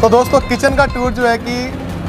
तो दोस्तों किचन का टूर जो है कि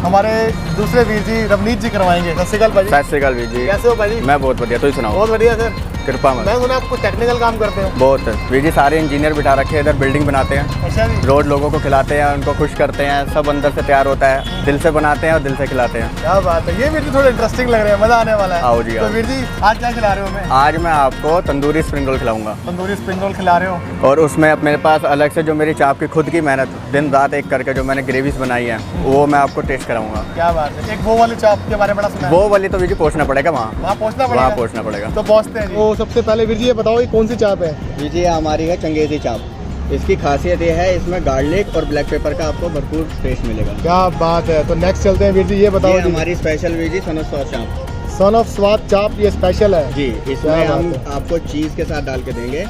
हमारे दूसरे वीर जी रवनीत जी करवाएंगे। सत श्री अकाल भाजी। सत श्री अकाल वीर जी। कैसे हो भाजी? मैं बहुत बढ़िया, तुम सुनाओ? बहुत बढ़िया सर, कृपा में। मैं सुना आपको टेक्निकल काम करते हो। बहुत वीर जी, सारे इंजीनियर बिठा रखे हैं इधर, बिल्डिंग बनाते हैं। अच्छा जी। रोड लोगों को खिलाते हैं, उनको खुश करते हैं, सब अंदर से तैयार होता है, दिल से बनाते हैं और दिल से खिलाते हैं। क्या बात है, ये वीर जी थोड़ा इंटरेस्टिंग लग रहे हैं, मजा आने वाला है। आओ जी, तो आओ। वीर जी आज क्या खिला रहे हो हमें? आज मैं आपको तंदूरी स्प्रिंग रोल खिलाऊंगा। तंदूरी स्प्रिंग रोल खिला रहे हो और उसमें अब मेरे पास अलग से जो मेरी चाप की खुद की मेहनत दिन रात एक करके जो मैंने ग्रेवीज बनाई है वो मैं आपको टेस्ट कराऊंगा। क्या बात है। एक वो वाली चाप के बारे में बड़ा सुना है। वो वाली तो वीर जी पहुंचना पड़ेगा वहाँ पहुंचना पड़ेगा। वहाँ पहुंचना पड़ेगा। तो पहुंचते हैं। तो सबसे पहले वीर जी ये बताओ ये कौन सी चाप है? वीर जी हमारी है चंगेजी चाप। इसकी खासियत ये है, इसमें गार्लिक और ब्लैक पेपर का आपको भरपूर टेस्ट मिलेगा। क्या बात है। तो नेक्स्ट चलते हैं वीर जी, ये बताओ। ये हमारी special Veer ji son of स्वाद चाप। सन ऑफ स्वाद चाप ये स्पेशल है जी। इसमें हम आपको चीज के साथ डाल के देंगे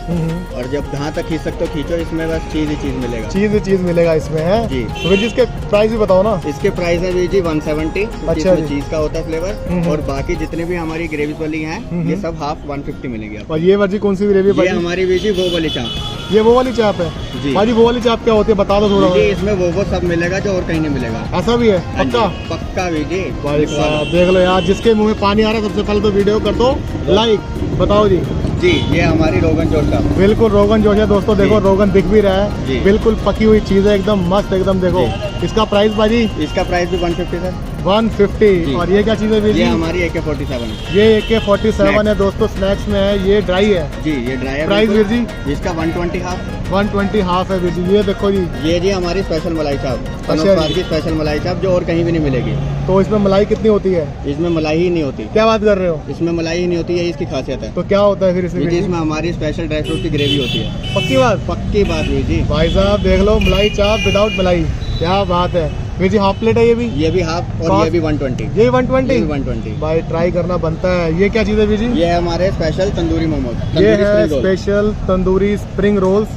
और जब जहाँ तक खींच सकते हो खींचो, इसमें बस चीज ही चीज मिलेगा। चीज ही चीज मिलेगा इसमें है जी। तो वीर जी इसके प्राइस भी बताओ ना। इसके प्राइस है वीर जी 170। अच्छा जी। चीज का होता है फ्लेवर और बाकी जितने भी हमारी ग्रेवी वाली हैं ये सब हाफ 150 मिलेंगे आपको। और ये वीर जी कौन सी ग्रेवी? ये हमारी वीर जी वो वाली चाप। ये वो वाली चाप है जी। भाजी। वो वाली चाप क्या होती है बता दो थोड़ा। जी इसमें वो सब मिलेगा जो और कहीं नहीं मिलेगा। ऐसा भी है? पक्का? पक्का वीर जी। भाई साहब देख लो यार, जिसके मुंह में पानी आ रहा है सबसे पहले तो वीडियो कर दो लाइक। बताओ जी। जी ये हमारी रोगन जोश चाप। बिल्कुल रोगन जोश है दोस्तों, देखो रोगन दिख भी रहा जी। है, बिल्कुल पकी हुई चीज है, एकदम मस्त एकदम। देखो इसका प्राइस भाजी? इसका प्राइस भी 150 सर। 150। और ये क्या चीज है वीर जी? ये हमारी AK-47 है। ये AK-47 है दोस्तों, स्नैक्स में है, ये ड्राई है। जी ये ड्राई है। प्राइस वीर जी? इसका 120 हाफ। 120 हाफ है वीर जी। ये देखो जी, ये जी हमारी स्पेशल मलाई चाप। अच्छा जी। की स्पेशल मलाई चाप जो और कहीं भी नहीं मिलेगी। तो इसमें मलाई कितनी होती है? इसमें मलाई ही नहीं होती। क्या बात कर रहे हो? इसमें मलाई ही नहीं होती है, इसकी खासियत है। तो क्या होता है फिर इसमें? इसमें हमारी स्पेशल ड्राई फ्रूट की ग्रेवी होती है। पक्की बात? पक्की बात वीर जी। भाई साहब देख लो, मलाई चाप विदाउट मलाई, क्या बात है वीर जी। हाफ प्लेट है ये भी? ये भी हाफ और ये भी 120। ये 120? 120 भाई ट्राई करना बनता है। ये क्या चीज़ है वीर जी? ये हमारे स्पेशल तंदूरी मोमोज। ये है स्पेशल तंदूरी स्प्रिंग रोल्स।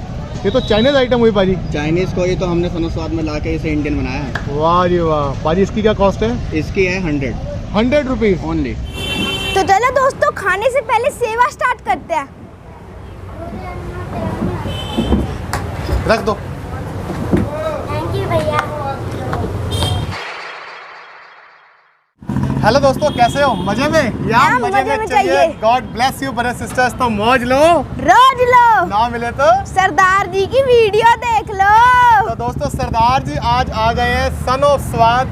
ये तो चाइनीज आइटम हुई भाजी। चाइनीज को ही तो हमने सन ऑफ स्वाद में लाके इसे इंडियन बनाया है। वाह जी वाह। भाजी इसकी क्या कॉस्ट है? इसकी है 100 रुपीज ओनली। तो चलो दोस्तों खाने से पहले सेवा स्टार्ट करते हैं। रख दो। थैंक यू भैया। हेलो दोस्तों, कैसे हो? मजे में? यार हाँ, मजे में चाहिए। God bless you brother sisters. तो मौज लो, रोज लो, ना मिले तो सरदार जी की वीडियो देख लो। तो दोस्तों सरदार जी आज आ गए हैं सन ऑफ स्वाद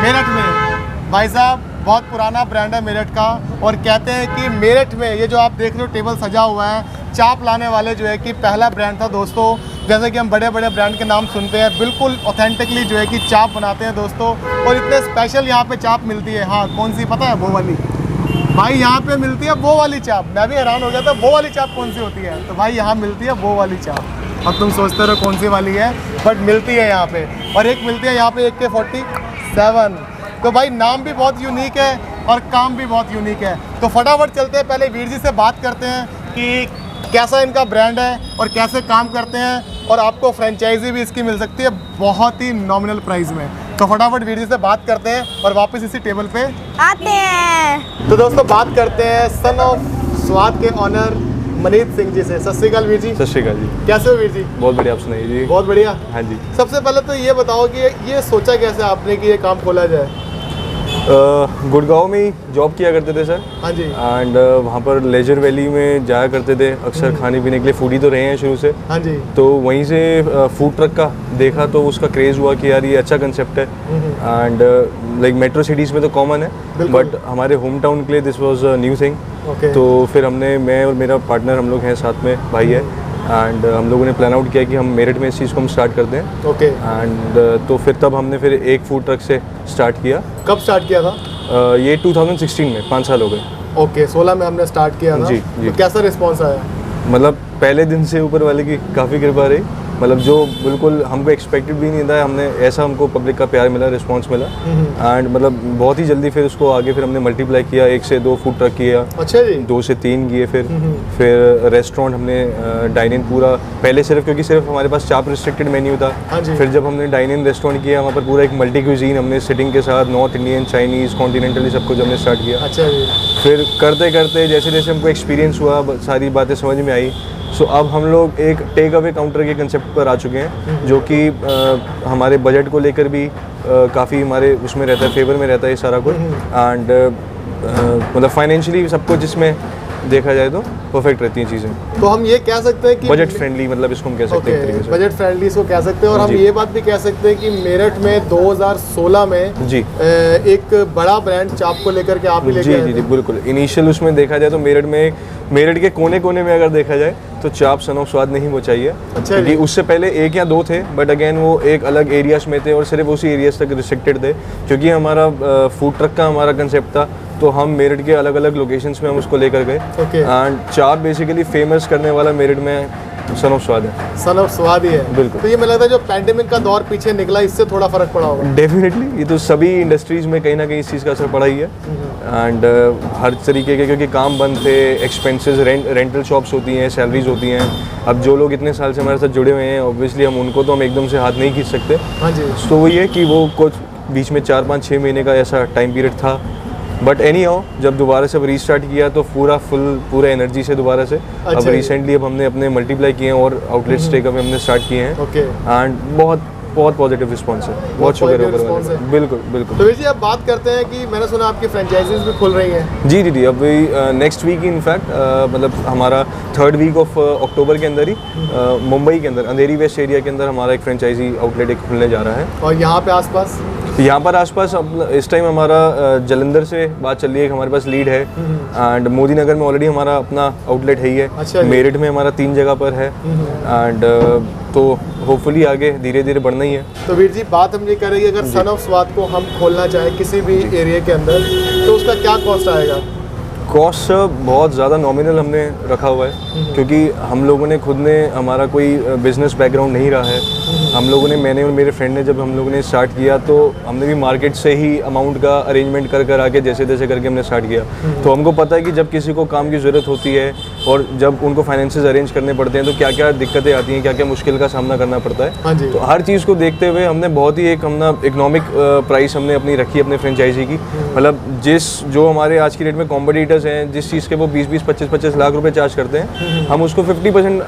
मेरठ में। भाई साहब बहुत पुराना ब्रांड है मेरठ का, और कहते हैं कि मेरठ में ये जो आप देख रहे हो टेबल सजा हुआ है, चाप लाने वाले जो है कि पहला ब्रांड था दोस्तों। जैसे कि हम बड़े बड़े ब्रांड के नाम सुनते हैं, बिल्कुल ऑथेंटिकली जो है कि चाप बनाते हैं दोस्तों। और इतने स्पेशल यहाँ पे चाप मिलती है। हाँ कौन सी पता है? वो वाली भाई यहाँ पे मिलती है, वो वाली चाप। मैं भी हैरान हो गया था वो वाली चाप कौन सी होती है, तो भाई यहाँ मिलती है वो वाली चाप। अब तुम सोचते रहो कौन सी वाली है, बट मिलती है यहाँ पे। और एक मिलती है यहाँ पे AK-47। तो भाई नाम भी बहुत यूनिक है और काम भी बहुत यूनिक है। तो फटाफट चलते हैं, पहले वीर जी से बात करते हैं कि कैसा इनका ब्रांड है और कैसे काम करते हैं, और आपको फ्रेंचाइजी भी इसकी मिल सकती है बहुत ही नॉमिनल प्राइस में। तो फटाफट वीर जी से बात करते हैं और वापस इसी टेबल पे आते हैं। तो दोस्तों बात करते हैं सन ऑफ स्वाद के ऑनर मनीत सिंह जी से। सत श्री अकाल वीर जी। सत श्री अकाल जी। कैसे हो वीर जी? बहुत बढ़िया, आप सुनाइए जी। बहुत बढ़िया। हाँ जी। सबसे पहले तो ये बताओ कि ये सोचा कैसे आपने कि ये काम खोला जाए? गुड़गांव में ही जॉब किया करते थे सर। हाँ जी। एंड वहाँ पर लेजर वैली में जाया करते थे अक्सर खाने पीने के लिए। फूडी तो रहे हैं शुरू से। हाँ जी। तो वहीं से फूड ट्रक का देखा तो उसका क्रेज़ हुआ कि यार ये अच्छा कंसेप्ट है। एंड लाइक मेट्रो सिटीज़ में तो कॉमन है, बट हमारे होम टाउन के लिए दिस वाज न्यू थिंग। तो फिर मैं और मेरा पार्टनर, हम लोग हैं साथ में, भाई है, एंड हम लोगों ने प्लान आउट किया कि हम मेरठ में इस चीज़ को हम स्टार्ट करते हैं। ओके। एंड तो फिर तब हमने फिर एक फूड ट्रक से स्टार्ट किया। कब स्टार्ट किया था? ये 2016 में, 5 साल हो गए। ओके 16 में हमने स्टार्ट किया था। जी, जी। तो कैसा रिस्पांस आया? मतलब पहले दिन से ऊपर वाले की काफ़ी कृपा रही। मतलब जो बिल्कुल हमको एक्सपेक्टेड भी नहीं था, हमने ऐसा हमको पब्लिक का प्यार मिला, रिस्पांस मिला। एंड मतलब बहुत ही जल्दी फिर उसको आगे फिर हमने मल्टीप्लाई किया, 1 से 2 फूड ट्रक किया। अच्छा जी। 2 से 3 किए। फिर रेस्टोरेंट हमने डाइन इन पूरा, पहले सिर्फ क्योंकि सिर्फ हमारे पास चाप रिस्ट्रिक्टेड मेन्यू था। हाँ जी। फिर जब हमने डाइन इन रेस्टोरेंट किया, वहाँ पर पूरा एक मल्टी क्यूजीन हमने सिटिंग के साथ नॉर्थ इंडियन, चाइनीज़, कॉन्टिनेंटल सब कुछ हमने स्टार्ट किया। अच्छा जी। फिर करते करते जैसे जैसे हमको एक्सपीरियंस हुआ, सारी बातें समझ में आई, सो अब हम लोग एक टेक अवे काउंटर के कंसेप्ट पर आ चुके हैं, जो कि हमारे बजट को लेकर भी काफ़ी हमारे उसमें रहता है, फेवर में रहता है ये सारा कुछ। एंड मतलब फाइनेंशियली सब कुछ जिसमें देखा जाए तो परफेक्ट रहती हैं चीज़ें। तो हम ये कह सकते हैं कि बजट फ्रेंडली, मतलब इसको हम कह सकते हैं एक तरीके से। बजट फ्रेंडली इसको कह सकते हैं। और हम जी। ये बात भी कह सकते हैं कि मेरठ में 2016 में जी एक बड़ा ब्रांड चाप को लेकर के आप ही लेके जी आए जी थे। जी बिल्कुल। इनिशियल उसमें देखा जाए तो मेरठ के कोने कोने में अगर देखा जाए तो चाप सन ऑफ स्वाद नहीं वो चाहिए, अच्छा क्योंकि जी। उससे पहले एक या दो थे, बट अगेन वो एक अलग एरियाज में थे और सिर्फ उसी एरियाज तक रिस्ट्रिक्टेड थे। क्योंकि हमारा फूड ट्रक का हमारा कंसेप्ट था, तो हम मेरठ के अलग अलग लोकेशंस में हम उसको लेकर गए। ओके। एंड चाप बेसिकली फेमस करने वाला मेरठ में सन ऑफ स्वाद है। सन ऑफ स्वाद ही है। बिल्कुल। तो ये मुझे लगता है जो पैंडेमिक का दौर पीछे निकला, इससे थोड़ा फर्क पड़ा होगा। डेफिनेटली ये तो सभी इंडस्ट्रीज़ में कहीं ना कहीं इस चीज़ का असर पड़ा ही है। एंड हर तरीके के, क्योंकि काम बंद थे, एक्सपेंसेस, रेंटल शॉप्स होती हैं, सैलरीज होती हैं। अब जो लोग इतने साल से हमारे साथ जुड़े हुए हैं, ऑब्वियसली हम उनको तो हम एकदम से हाथ नहीं खींच सकते। हाँ जी। तो वही है कि वो कुछ बीच में 4-5-6 महीने का ऐसा टाइम पीरियड था, बट एनी हाउ जब दोबारा से अब रीस्टार्ट किया तो पूरा एनर्जी से दोबारा से। अब अच्छा। रिसेंटली अब हमने अपने मल्टीप्लाई किए हैं और आउटलेट्स टेक अवे हमने स्टार्ट किए हैं। ओके। एंड बहुत बहुत पॉजिटिव रिस्पॉन्स है, बहुत शुक्र है positive ऊपर वाले response का। है। बिल्कुल बिल्कुल। तो वीर जी अब बात करते हैं कि मैंने सुना आपकी फ्रेंचाइजीज भी खुल रही हैं। जी जी जी अभी नेक्स्ट वीक इनफैक्ट मतलब हमारा 3rd वीक ऑफ अक्टूबर के अंदर ही मुंबई के अंदर अंधेरी वेस्ट एरिया के अंदर हमारा एक फ्रेंचाइजी आउटलेट एक खुलने जा रहा है। और यहाँ पे आसपास यहाँ पर आसपास अब इस टाइम हमारा जलंधर से बात चल रही है, हमारे पास लीड है। एंड मोदी नगर में ऑलरेडी हमारा अपना आउटलेट है ही है। अच्छा जी। मेरठ में हमारा 3 जगह पर है। एंड तो होपफुली आगे धीरे धीरे बढ़ना ही है। तो वीर जी बात हम ये कर रही है, अगर सन ऑफ स्वाद को हम खोलना चाहें किसी भी एरिया के अंदर, तो उसका क्या कॉस्ट आएगा? कॉस्ट बहुत ज़्यादा नॉमिनल हमने रखा हुआ है, क्योंकि हम लोगों ने खुद ने, हमारा कोई बिजनेस बैकग्राउंड नहीं रहा है। हम लोगों ने, मैंने और मेरे फ्रेंड ने जब हम लोगों ने स्टार्ट किया तो हमने भी मार्केट से ही अमाउंट का अरेंजमेंट कर आके जैसे तैसे करके हमने स्टार्ट किया। तो हमको पता है कि जब किसी को काम की ज़रूरत होती है और जब उनको फाइनेंसेस अरेंज करने पड़ते हैं तो क्या क्या दिक्कतें आती हैं, क्या क्या मुश्किल का सामना करना पड़ता है। हाँ जी। तो हर चीज़ को देखते हुए हमने बहुत ही एक इकोनॉमिक प्राइस हमने अपनी रखी अपने फ्रेंचाइजी की। मतलब जो हमारे आज की डेट में कॉम्पिटिटर्स हैं, जिस चीज़ के वो 20-20, 25-25 लाख रुपए चार्ज करते हैं, हम उसको 50%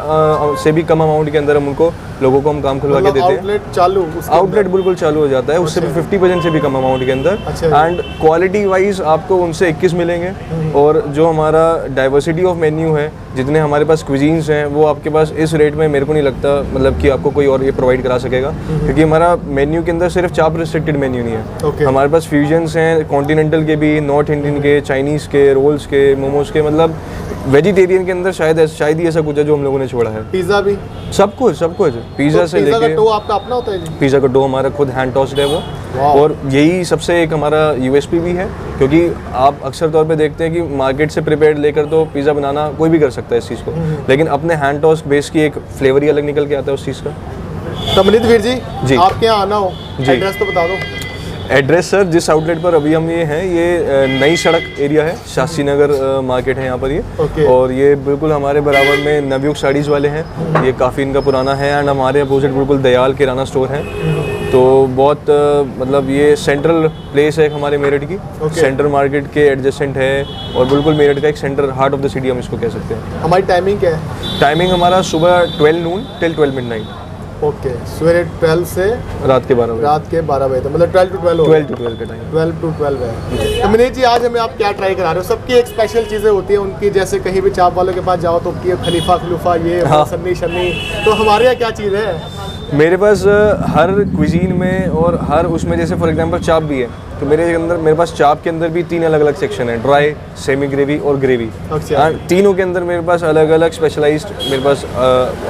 से भी कम अमाउंट के अंदर हम उनको लोगों को हम काम खुलवा के देते हैं। आउटलेट चालू, उसके आउटलेट बिल्कुल चालू हो जाता है उससे भी 50% से भी कम अमाउंट के अंदर। अच्छा। एंड क्वालिटी वाइज आपको उनसे 21 मिलेंगे। और जो हमारा डाइवर्सिटी ऑफ मेन्यू है, जितने हमारे पास क्विजीन्स हैं, वो आपके पास इस रेट में मेरे को नहीं लगता मतलब कि आपको कोई और ये प्रोवाइड करा सकेगा। क्योंकि हमारा मेन्यू के अंदर सिर्फ चाप रिस्ट्रिक्टेड मेन्यू नहीं है। Okay. हमारे पास फ्यूजन्स हैं, कॉन्टिनेंटल के भी, नॉर्थ इंडियन के, चाइनीज़ के, रोल्स के, मोमोज के, मतलब वेजिटेरियन के अंदर शायद ही ऐसा कुछ है जो हम लोगों ने छोड़ा है। पिज्ज़ा भी? सब कुछ पिज़्ज़ा से पिज्ज़ा का लेके डो आपका अपना होता है जी? पिज़्ज़ा का डो हमारा खुद हैंड टॉस्ड है वो। वाह। और यही सबसे एक हमारा यूएसपी भी है, क्योंकि आप अक्सर तौर पे देखते हैं कि मार्केट से प्रिपेयर्ड लेकर तो पिज़्ज़ा बनाना कोई भी कर सकता है इस चीज़ को, लेकिन अपने हैंड टॉस्ट बेस की एक फ्लेवर ही अलग निकल के आता है उस चीज़ का। तमनीत वीर जी, जी। आपके यहाँ आना हो, जी। एड्रेस तो बता दो। एड्रेस सर, जिस आउटलेट पर अभी हम ये हैं, ये नई सड़क एरिया है, शास्त्री नगर मार्केट है यहाँ पर ये। ओके। और ये बिल्कुल हमारे बराबर में नवयुग साड़ीज़ वाले हैं, ये काफ़ी इनका पुराना है। एंड हमारे अपोजिट बिल्कुल दयाल किराना स्टोर है। तो बहुत मतलब ये सेंट्रल प्लेस है हमारे मेरठ की। ओके। सेंट्रल मार्केट के एडजेसेंट है और बिल्कुल मेरठ का एक centre, heart of the city हम इसको कह सकते हैं। हमारी टाइमिंग क्या है? टाइमिंग हमारा सुबह 12 नून टिल 12 मिडनाइट, ओके, सवेरे 12 से रात के 12 बजे, रात के 12 बजे तक, मतलब 12 to 12 हो 12 to 12 का टाइम। 12 to 12 है। तो मनीष जी आज हमें आप क्या ट्राई करा रहे हो? सबकी एक स्पेशल चीज़ें होती है उनकी, जैसे कहीं भी चाप वालों के पास जाओ तो की खलीफा खलूफा ये हाँ। सन्नी शन्नी, तो हमारे यहाँ क्या चीज़ है? मेरे पास हर क्विजीन में और हर उसमें, जैसे फॉर एग्जांपल चाप भी है तो मेरे पास चाप के अंदर भी 3 अलग अलग सेक्शन है, ड्राई, सेमी ग्रेवी और ग्रेवी। अच्छा। तीनों के अंदर मेरे पास अलग अलग स्पेशलाइज्ड मेरे पास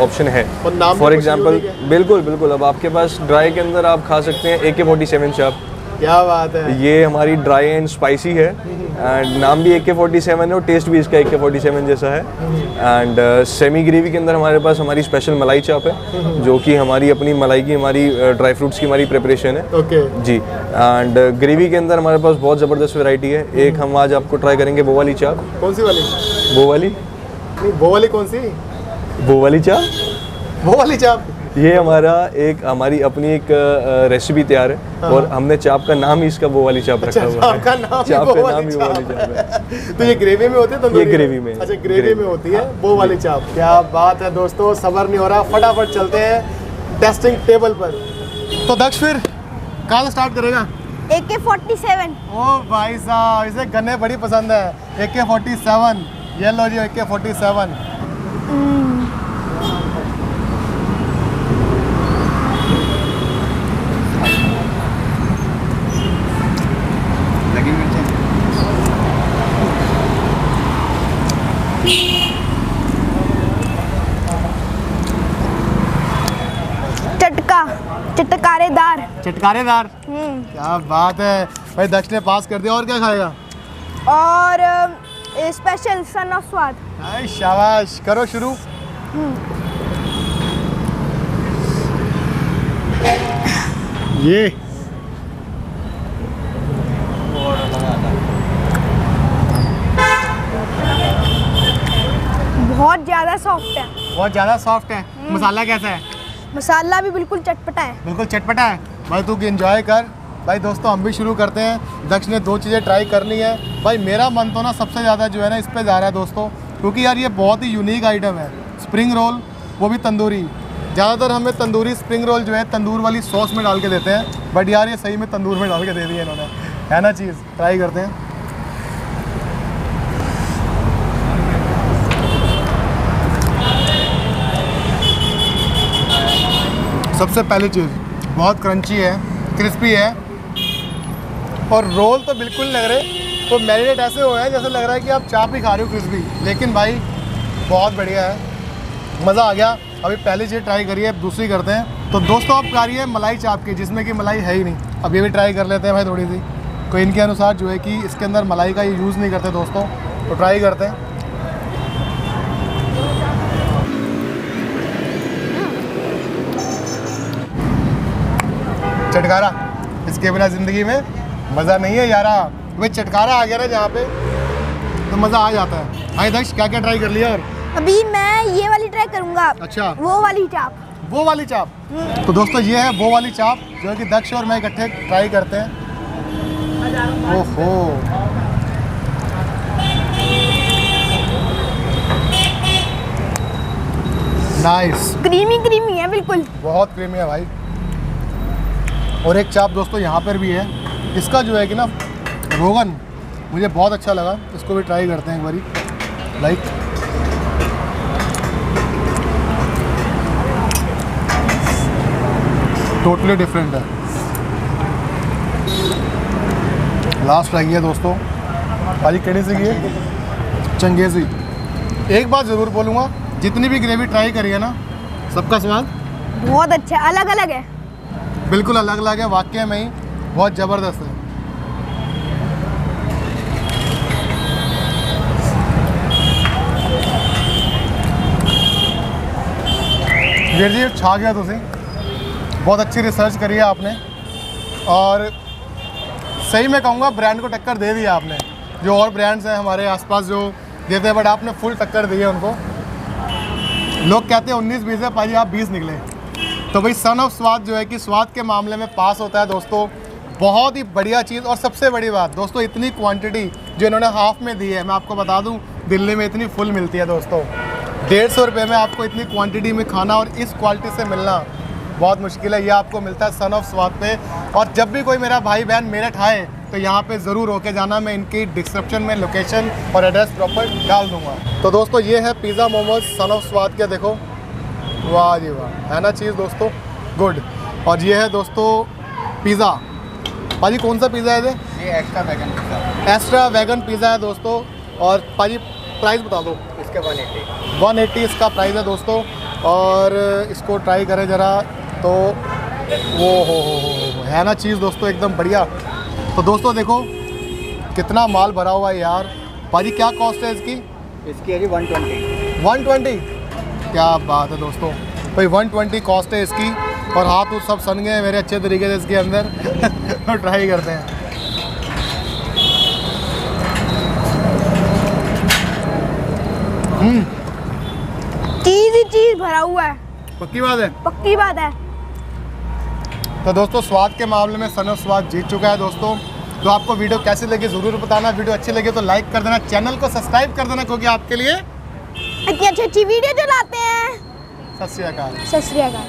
ऑप्शन है। और नाम भी फॉर कुछ एग्जांपल यूनिक है? बिल्कुल बिल्कुल, अब आपके पास ड्राई के अंदर आप खा सकते हैं AK-47 चाप। क्या बात है। ये हमारी ड्राई एंड स्पाइसी है, एंड नाम भी AK-47 है और टेस्ट भी इसका AK-47 जैसा है। एंड सेमी ग्रेवी के अंदर हमारे पास हमारी स्पेशल मलाई चाप है, जो कि हमारी अपनी मलाई की, हमारी ड्राई फ्रूट्स की हमारी प्रिपरेशन है। Okay ji. एंड ग्रेवी के अंदर हमारे पास बहुत ज़बरदस्त वैरायटी है। एक हम आज आपको ट्राई करेंगे वो वाली चाप। कौन सी वाली? वो वाली नहीं, वो वाली कौन सी? वो वाली चाप वो वाली चाप? ये हमारी अपनी एक रेसिपी तैयार है और हमने चाप का नाम ही इसका वो वाली चाप रखा हुआ है। चाप का नाम चाप वो का वाली नाम ही वो वाली चाप चाप है। तो ये ग्रेवी में होती है तंदूरी? ये ग्रेवी में। अच्छा, ग्रेवी में होती है वो वाली चाप। क्या बात है दोस्तों, सब्र नहीं हो रहा, फटाफट चलते हैं टेस्टिंग टेबल पर। तो दक्ष फिर कहाँ से स्टार्ट करेगा? AK-47। ओ भाई साहब, इसे गन्ने बड़ी पसंद है। AK-47, ये लो जी AK-47। लगी मिर्चें। चटकारेदार। चटकारेदार, क्या बात है भाई, दक्ष ने पास कर दिया। और क्या खाएगा? और स्पेशल सन ऑफ स्वाद। हाय, शाबाश, करो शुरू। ये बहुत ज़्यादा सॉफ्ट है। बहुत ज़्यादा सॉफ्ट है। मसाला कैसा है? मसाला भी बिल्कुल चटपटा है। बिल्कुल चटपटा है भाई, तू एंजॉय कर। भाई दोस्तों, हम भी शुरू करते हैं। दक्ष ने 2 चीज़ें ट्राई कर ली है। भाई मेरा मन तो ना सबसे ज़्यादा जो है ना इस पे जा रहा है दोस्तों, क्योंकि यार ये बहुत ही यूनिक आइटम है। स्प्रिंग रोल, वो भी तंदूरी। ज़्यादातर हमें तंदूरी स्प्रिंग रोल जो है तंदूर वाली सॉस में डाल के देते हैं, बट यार ये सही में तंदूर में डाल के दे दिया इन्होंने, है ना चीज़। ट्राई करते हैं। सबसे पहली चीज़, बहुत क्रंची है, क्रिस्पी है, और रोल तो बिल्कुल लग रहे तो मैरिनेट ऐसे हुए हैं जैसे लग रहा है कि आप चाप ही खा रहे हो क्रिस्पी। लेकिन भाई बहुत बढ़िया है, मज़ा आ गया। अभी पहली चीज़ ट्राई करिए, अब दूसरी करते हैं। तो दोस्तों आप खा रही है मलाई चाप की, जिसमें कि मलाई है ही नहीं। अब ये भी ट्राई कर लेते हैं भाई थोड़ी सी। कोई इनके अनुसार जो है कि इसके अंदर मलाई का यूज़ नहीं करते दोस्तों, तो ट्राई करते हैं। चटकारा, इसके बिना ज़िंदगी में मज़ा नहीं है यारा। भाई चटकारा आ गया ना जहाँ पे, तो मज़ा आ जाता है। भाई दक्ष क्या क्या ट्राई कर लिया? और अभी मैं ये वाली ट्राई करूंगा। अच्छा, वो वाली चाप। वो वाली चाप। तो दोस्तों ये है वो वाली चाप, जो है कि दक्ष और मैं इकट्ठे ट्राई करते हैं। ओहो, नाइस। क्रीमी क्रीमी है बिल्कुल। बहुत क्रीमी है भाई। और एक चाप दोस्तों यहाँ पर भी है, इसका जो है कि ना रोगन मुझे बहुत अच्छा लगा, इसको भी ट्राई करते हैं एक बारी। लाइक टोटली डिफरेंट है। लास्ट रही है दोस्तों, भाजी केड़ी सी है, चंगेज़ी। एक बात ज़रूर बोलूँगा, जितनी भी ग्रेवी ट्राई करी है ना, सबका स्वाद बहुत अच्छा, अलग अलग है। बिल्कुल अलग अलग है, वाकई में ही बहुत ज़बरदस्त है। वीर जी छा गया तुसी, बहुत अच्छी रिसर्च करी है आपने, और सही में कहूँगा ब्रांड को टक्कर दे दी आपने। जो और ब्रांड्स हैं हमारे आसपास जो देते हैं, बट आपने फुल टक्कर दी है उनको। लोग कहते हैं 19-20 है, पाजी आप 20 निकले। तो भाई सन ऑफ स्वाद जो है कि स्वाद के मामले में पास होता है दोस्तों। बहुत ही बढ़िया चीज़। और सबसे बड़ी बात दोस्तों, इतनी क्वांटिटी जो इन्होंने हाफ में दी है, मैं आपको बता दूं दिल्ली में इतनी फुल मिलती है दोस्तों। 150 रुपये में आपको इतनी क्वांटिटी में खाना और इस क्वालिटी से मिलना बहुत मुश्किल है। ये आपको मिलता है सन ऑफ स्वाद पे। और जब भी कोई मेरा भाई बहन मेरठ आए तो यहाँ पे ज़रूर होके जाना। मैं इनकी डिस्क्रिप्शन में लोकेशन और एड्रेस प्रॉपर डाल दूँगा। तो दोस्तों ये है पिज़्ज़ा मोमोज सन ऑफ स्वाद के। देखो वाह जी वाह, है ना चीज़ दोस्तों, गुड। और ये है दोस्तों पिज़्ज़ा। पाजी कौन सा पिज़्ज़ा है ये extra vegan pizza. Extra vegan pizza है दोस्तों। और पाजी प्राइस बता दो। इसके 180 180 इसका प्राइस है दोस्तों। और इसको ट्राई करें ज़रा, तो वो हो है ना चीज़ दोस्तों, एकदम बढ़िया। तो दोस्तों देखो कितना माल भरा हुआ है यार। पाजी क्या कॉस्ट है इसकी? इसकी है जी 120। 120, क्या बात है दोस्तों। भाई 120 कॉस्ट है इसकी। और हाथ सब सन गए मेरे अच्छे तरीके से इसके अंदर। तो ट्राई करते हैं। चीज़ ही चीज़ भरा हुआ है। पक्की बात है। पक्की बात है। तो दोस्तों स्वाद के मामले में सन ऑफ स्वाद जीत चुका है दोस्तों। तो आपको वीडियो कैसी लगी ज़रूर बताना। वीडियो अच्छी लगी तो लाइक कर देना, चैनल को सब्सक्राइब कर देना, क्योंकि आपके लिए इतनी अच्छी अच्छी वीडियो जो लाते हैं। सत श्री अकाल। सत श्री अकाल।